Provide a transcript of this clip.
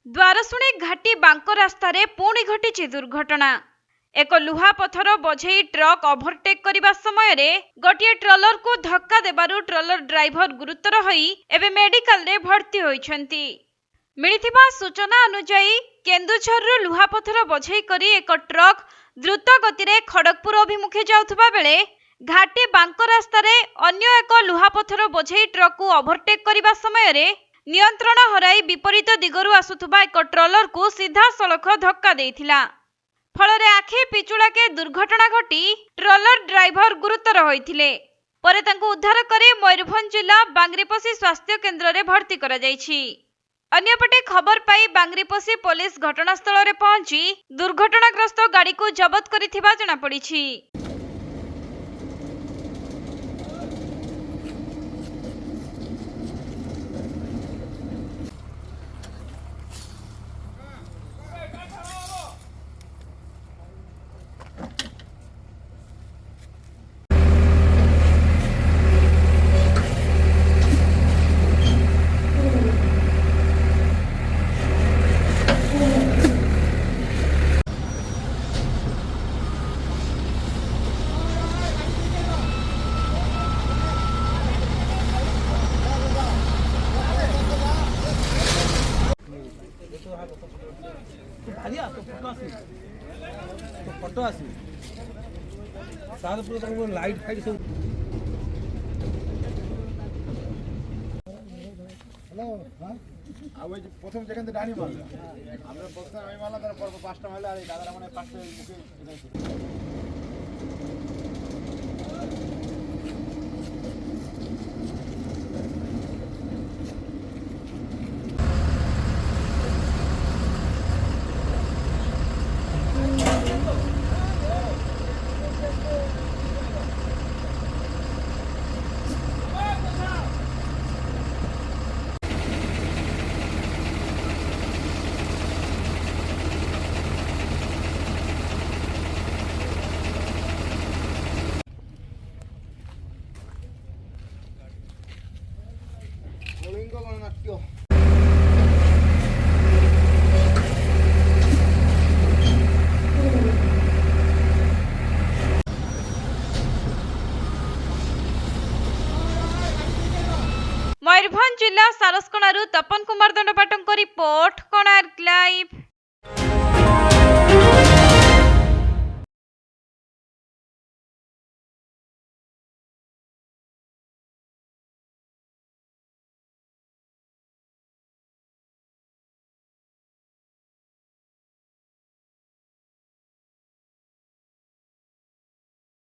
द्वारशुणी घाटी बांक रास्तार पुणी घटी दुर्घटना। एक लुहा पथर बोझेई ट्रक ओभरटेक करने समय गोटे ट्रलर को धक्का देबारु ट्रलर ड्राइवर गुरुतर होई एबे मेडिकल रे भर्ती होइछंती। मिलिथिबा सूचना अनुसार केन्दुझरु लुहा पथर बोझेई करी एक ट्रक द्रुत गति रे खड़गपुर अभिमुखे जाउथबा बेले घाटी बांक रास्तार अन्य एक लुहा पथर बोझेई ट्रक को ओभरटेक करने समय नियंत्रण हराई विपरीत दिगरु आसुथबा एक ट्रलर को सीधा सड़क धक्का देइथिला। फलरे आखि पिचुड़ाके दुर्घटना घटी ट्रलर ड्राइवर गुरुतर होइथिले। परे तांको उद्धार करी मयूरभंज जिला बांग्रिपोसी स्वास्थ्य केन्द्र रे भर्ती करा जाइछि। अन्यपटे खबर पाई बांग्रिपोसी पुलिस घटनास्थल रे पहुंची दुर्घटनाग्रस्त गाड़ी को जबत करिथिबा जणा पड़िछि। फोटो आसी लाइट फाइट सब हेलो हां आवे प्रथम जेखन डाणी मारला हमरा बक्सा आइ मारला तर पर पांचटा मारला आरे दादारा माने पांचटा मुके मयूरभंज जिला सारसकणारू तपन कुमार दंडपाटों रिपोर्ट कोणार्क लाइव।